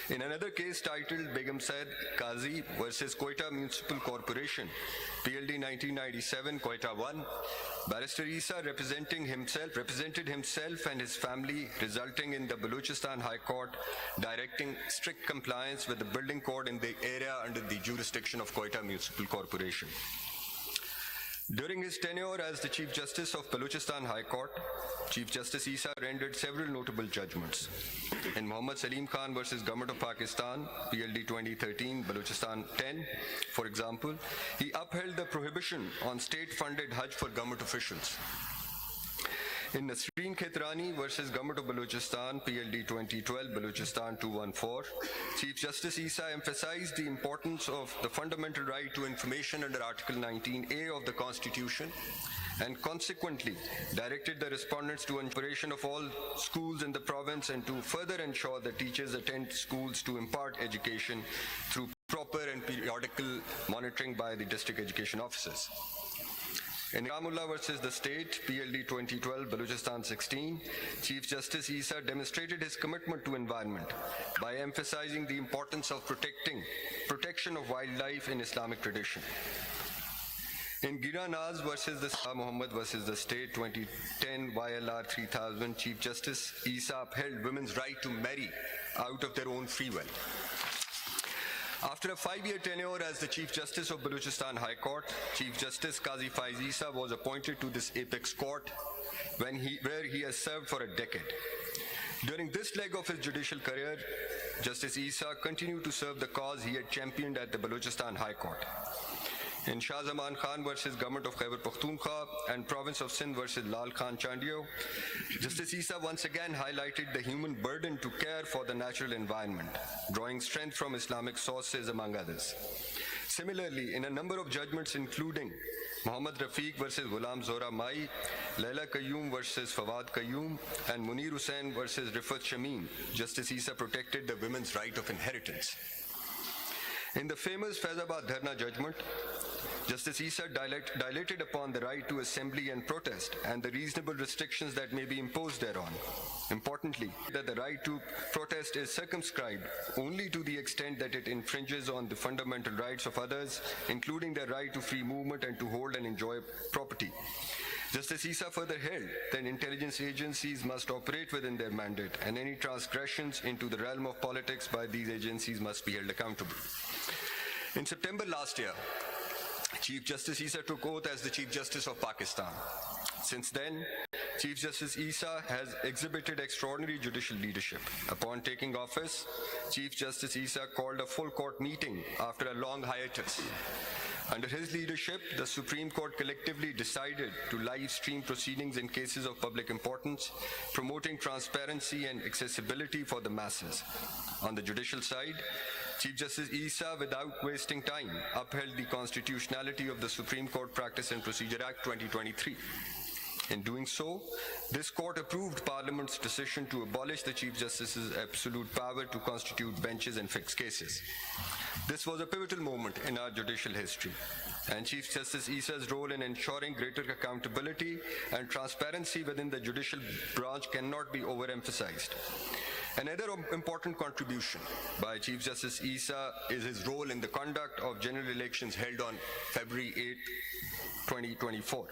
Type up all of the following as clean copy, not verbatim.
In another case titled Begum Said Qazi versus Quetta Municipal Corporation, PLD 1997, Quetta 1, Barrister Isa represented himself and his family, resulting in the Balochistan High Court directing strict compliance with the building code in the area under the jurisdiction of Quetta Municipal Corporation. During his tenure as the Chief Justice of Balochistan High Court, Chief Justice Isa rendered several notable judgments. In Muhammad Salim Khan versus Government of Pakistan, PLD 2013, Balochistan 10, for example, he upheld the prohibition on state-funded Hajj for government officials. In Nasreen Khetrani versus Government of Balochistan, PLD 2012, Balochistan 214, Chief Justice Isa emphasized the importance of the fundamental right to information under Article 19A of the Constitution and consequently directed the respondents to operation of all schools in the province and to further ensure that teachers attend schools to impart education through proper and periodical monitoring by the district education officers. In Ramullah versus the State, PLD 2012, Balochistan 16, Chief Justice Isa demonstrated his commitment to environment by emphasizing the importance of protection of wildlife in Islamic tradition. In Gira Naz versus the Shah Muhammad versus the State, 2010, YLR 3000, Chief Justice Isa upheld women's right to marry out of their own free will. After a 5-year tenure as the Chief Justice of Balochistan High Court, Chief Justice Qazi Faez Isa was appointed to this apex court where he has served for a decade. During this leg of his judicial career, Justice Isa continued to serve the cause he had championed at the Balochistan High Court. In Shah Zaman Khan versus Government of Khyber Pakhtunkhwa and Province of Sindh versus Lal Khan Chandio, Justice Isa once again highlighted the human burden to care for the natural environment, drawing strength from Islamic sources among others. Similarly, in a number of judgments including Muhammad Rafiq versus Ghulam Zora Mai, Laila Qayyum versus Fawad Qayyum, and Munir Hussain versus Rifat Shameen, Justice Isa protected the women's right of inheritance. In the famous Faizabad Dharna judgment, Justice Isa dilated upon the right to assembly and protest and the reasonable restrictions that may be imposed thereon. Importantly, that the right to protest is circumscribed only to the extent that it infringes on the fundamental rights of others, including their right to free movement and to hold and enjoy property. Justice Isa further held that intelligence agencies must operate within their mandate, and any transgressions into the realm of politics by these agencies must be held accountable. In September last year, Chief Justice Isa took oath as the Chief Justice of Pakistan. Since then, Chief Justice Isa has exhibited extraordinary judicial leadership. Upon taking office, Chief Justice Isa called a full court meeting after a long hiatus. Under his leadership, the Supreme Court collectively decided to live stream proceedings in cases of public importance, promoting transparency and accessibility for the masses. On the judicial side, Chief Justice Isa, without wasting time, upheld the constitutionality of the Supreme Court Practice and Procedure Act 2023. In doing so, this court approved Parliament's decision to abolish the Chief Justice's absolute power to constitute benches and fix cases. This was a pivotal moment in our judicial history, and Chief Justice Isa's role in ensuring greater accountability and transparency within the judicial branch cannot be overemphasized. Another important contribution by Chief Justice Isa is his role in the conduct of general elections held on February 8, 2024.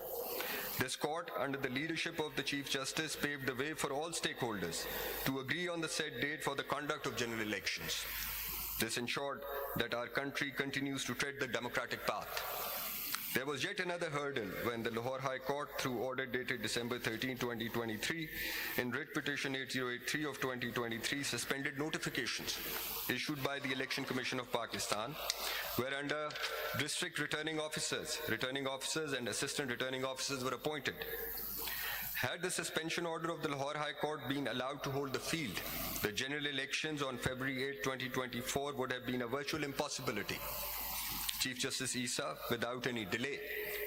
This court, under the leadership of the Chief Justice, paved the way for all stakeholders to agree on the set date for the conduct of general elections. This ensured that our country continues to tread the democratic path. There was yet another hurdle when the Lahore High Court, through order dated December 13, 2023, in writ petition 8083 of 2023, suspended notifications issued by the Election Commission of Pakistan, whereunder district returning officers and assistant returning officers were appointed. Had the suspension order of the Lahore High Court been allowed to hold the field, the general elections on February 8, 2024 would have been a virtual impossibility. Chief Justice Isa, without any delay,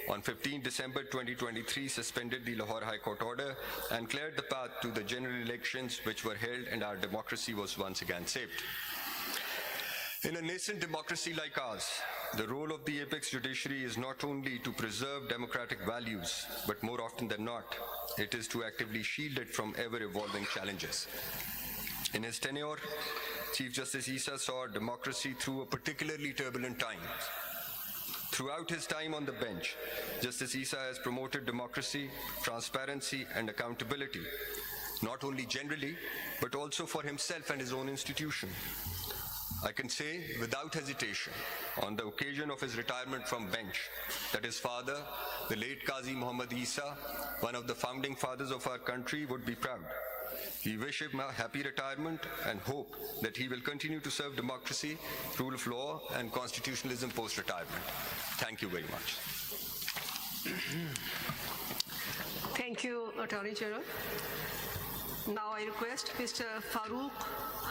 on 15 December 2023, suspended the Lahore High Court order and cleared the path to the general elections which were held, and our democracy was once again saved. In a nascent democracy like ours, the role of the apex judiciary is not only to preserve democratic values, but more often than not, it is to actively shield it from ever-evolving challenges. In his tenure, Chief Justice Isa saw democracy through a particularly turbulent time. Throughout his time on the bench, Justice Isa has promoted democracy, transparency, and accountability, not only generally, but also for himself and his own institution. I can say without hesitation, on the occasion of his retirement from bench, that his father, the late Qazi Muhammad Isa, one of the founding fathers of our country, would be proud. We wish him a happy retirement and hope that he will continue to serve democracy, rule of law, and constitutionalism post-retirement. Thank you very much. Thank you, Attorney General. Now I request Mr. Farooq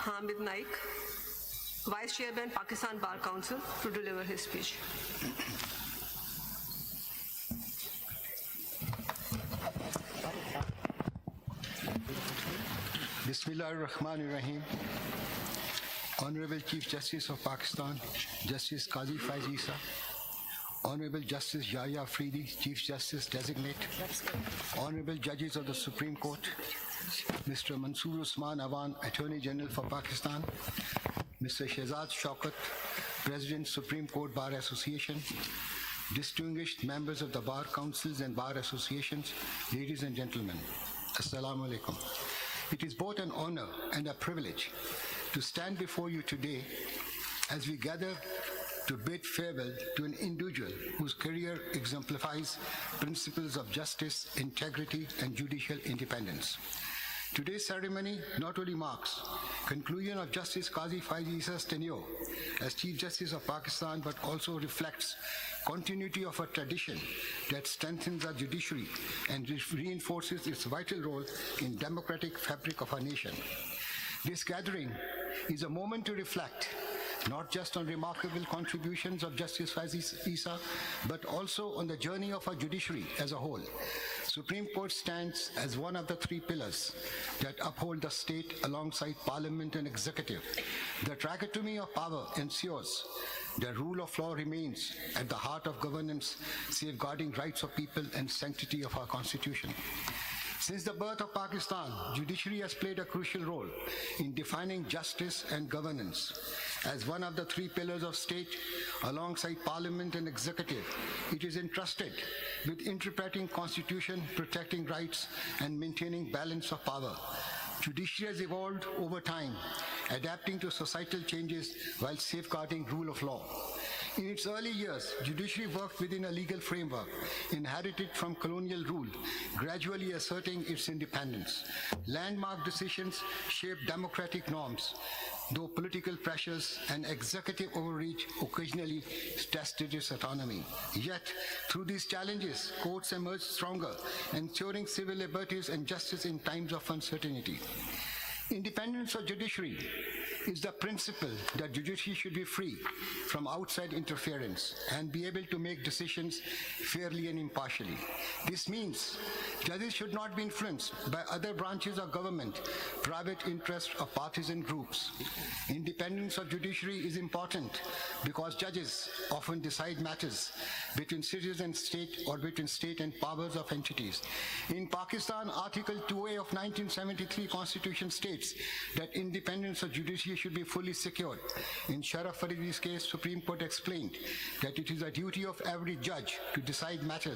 Hamid Naik, Vice Chairman, Pakistan Bar Council, to deliver his speech. Bismillahir-Rahmanir-Rahim. Honorable Chief Justice of Pakistan, Justice Qazi Faez Isa, Honorable Justice Yahya Afridi, Chief Justice Designate, Honorable Judges of the Supreme Court, Mr. Mansoor Usman Awan, Attorney General for Pakistan, Mr. Shehzad Shaukat, President, Supreme Court Bar Association, distinguished members of the Bar Councils and Bar Associations, ladies and gentlemen, Assalamu alaikum. It is both an honor and a privilege to stand before you today as we gather to bid farewell to an individual whose career exemplifies principles of justice, integrity, and judicial independence. Today's ceremony not only marks conclusion of Justice Qazi Faez Isa's tenure as Chief Justice of Pakistan, but also reflects continuity of a tradition that strengthens our judiciary and reinforces its vital role in democratic fabric of our nation. This gathering is a moment to reflect not just on remarkable contributions of Justice Faez Isa, but also on the journey of our judiciary as a whole. Supreme Court stands as one of the three pillars that uphold the state alongside Parliament and Executive. The trichotomy of power ensures the rule of law remains at the heart of governance, safeguarding rights of people and sanctity of our Constitution. Since the birth of Pakistan, judiciary has played a crucial role in defining justice and governance. As one of the three pillars of state, alongside Parliament and Executive, it is entrusted with interpreting Constitution, protecting rights, and maintaining balance of power. Judiciary has evolved over time, adapting to societal changes while safeguarding rule of law. In its early years, judiciary worked within a legal framework inherited from colonial rule, gradually asserting its independence. Landmark decisions shaped democratic norms, though political pressures and executive overreach occasionally tested its autonomy. Yet, through these challenges, courts emerged stronger, ensuring civil liberties and justice in times of uncertainty. Independence of judiciary is the principle that judiciary should be free from outside interference and be able to make decisions fairly and impartially. This means judges should not be influenced by other branches of government, private interests, or partisan groups. Independence of judiciary is important because judges often decide matters between citizens and state or between state and powers of entities. In Pakistan, Article 2A of 1973 Constitution states that independence of judiciary should be fully secured. In Sharaf Faridi's case, Supreme Court explained that it is a duty of every judge to decide matters